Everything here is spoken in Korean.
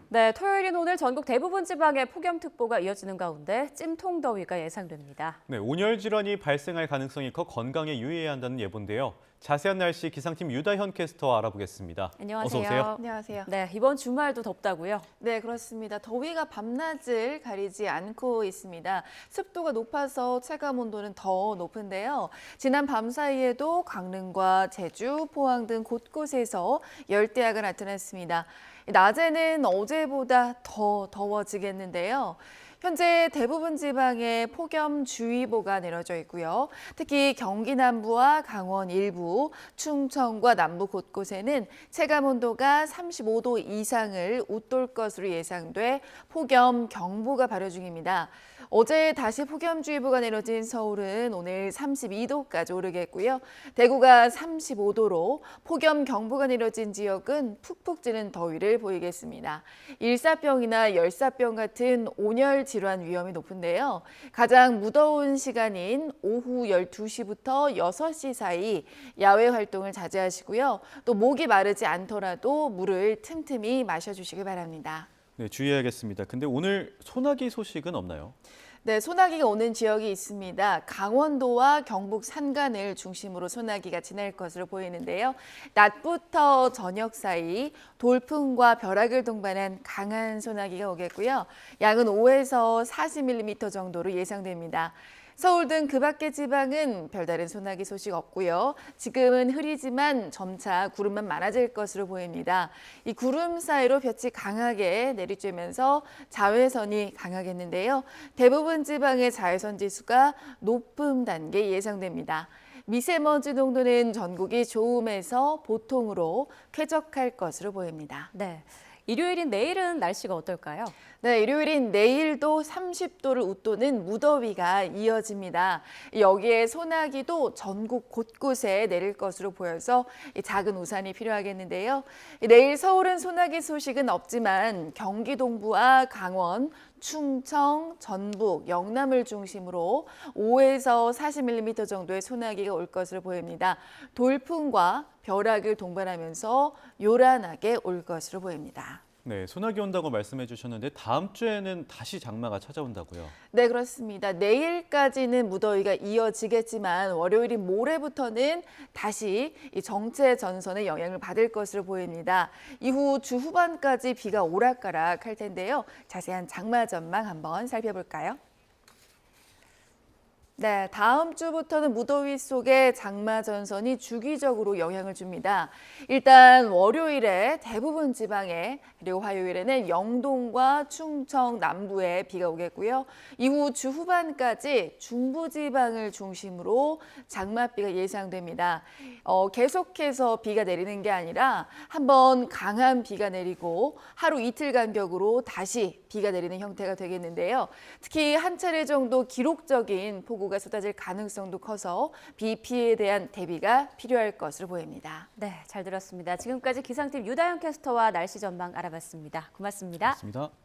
네, 토요일인 오늘 전국 대부분 지방에 폭염특보가 이어지는 가운데 찜통더위가 예상됩니다. 네, 온열 질환이 발생할 가능성이 커 건강에 유의해야 한다는 예보인데요. 자세한 날씨 기상팀 유다현 캐스터와 알아보겠습니다. 안녕하세요. 어서 오세요. 안녕하세요. 네, 이번 주말도 덥다고요? 네, 그렇습니다. 더위가 밤낮을 가리지 않고 있습니다. 습도가 높아서 체감 온도는 더 높은데요. 지난 밤 사이에도 강릉과 제주, 포항 등 곳곳에서 열대야가 나타났습니다. 낮에는 어제보다 더 더워지겠는데요. 현재 대부분 지방에 폭염주의보가 내려져 있고요. 특히 경기 남부와 강원 일부, 충청과 남부 곳곳에는 체감 온도가 35도 이상을 웃돌 것으로 예상돼 폭염 경보가 발효 중입니다. 어제 다시 폭염주의보가 내려진 서울은 오늘 32도까지 오르겠고요. 대구가 35도로 폭염 경보가 내려진 지역은 푹푹 찌는 더위를 보이겠습니다. 일사병이나 열사병 같은 온열 질환 위험이 높은데요. 가장 무더운 시간인 오후 12시부터 6시 사이 야외 활동을 자제하시고요. 또 목이 마르지 않더라도 물을 틈틈이 마셔주시기 바랍니다. 네, 주의해야겠습니다. 근데 오늘 소나기 소식은 없나요? 네, 소나기가 오는 지역이 있습니다. 강원도와 경북 산간을 중심으로 소나기가 지날 것으로 보이는데요. 낮부터 저녁 사이 돌풍과 벼락을 동반한 강한 소나기가 오겠고요. 양은 5에서 40mm 정도로 예상됩니다. 서울 등 그 밖의 지방은 별다른 소나기 소식 없고요. 지금은 흐리지만 점차 구름만 많아질 것으로 보입니다. 이 구름 사이로 볕이 강하게 내리쬐면서 자외선이 강하겠는데요. 대부분 지방의 자외선 지수가 높음 단계 예상됩니다. 미세먼지 농도는 전국이 좋음에서 보통으로 쾌적할 것으로 보입니다. 네, 일요일인 내일은 날씨가 어떨까요? 네, 일요일인 내일도 30도를 웃도는 무더위가 이어집니다. 여기에 소나기도 전국 곳곳에 내릴 것으로 보여서 작은 우산이 필요하겠는데요. 내일 서울은 소나기 소식은 없지만 경기 동부와 강원, 충청, 전북, 영남을 중심으로 5에서 40mm 정도의 소나기가 올 것으로 보입니다. 돌풍과 벼락을 동반하면서 요란하게 올 것으로 보입니다. 네, 소나기 온다고 말씀해 주셨는데 다음 주에는 다시 장마가 찾아온다고요. 네, 그렇습니다. 내일까지는 무더위가 이어지겠지만 월요일인 모레부터는 다시 이 정체 전선의 영향을 받을 것으로 보입니다. 이후 주 후반까지 비가 오락가락 할 텐데요. 자세한 장마 전망 한번 살펴볼까요? 네, 다음 주부터는 무더위 속에 장마 전선이 주기적으로 영향을 줍니다. 일단 월요일에 대부분 지방에 그리고 화요일에는 영동과 충청 남부에 비가 오겠고요. 이후 주 후반까지 중부 지방을 중심으로 장맛비가 예상됩니다. 계속해서 비가 내리는 게 아니라 한번 강한 비가 내리고 하루 이틀 간격으로 다시 비가 내리는 형태가 되겠는데요. 특히 한 차례 정도 기록적인 폭우가 쏟아질 가능성도 커서 비 피해에 대한 대비가 필요할 것으로 보입니다. 네, 잘 들었습니다. 지금까지 기상팀 유다현 캐스터와 날씨 전망 알아봤습니다. 고맙습니다. 맞습니다.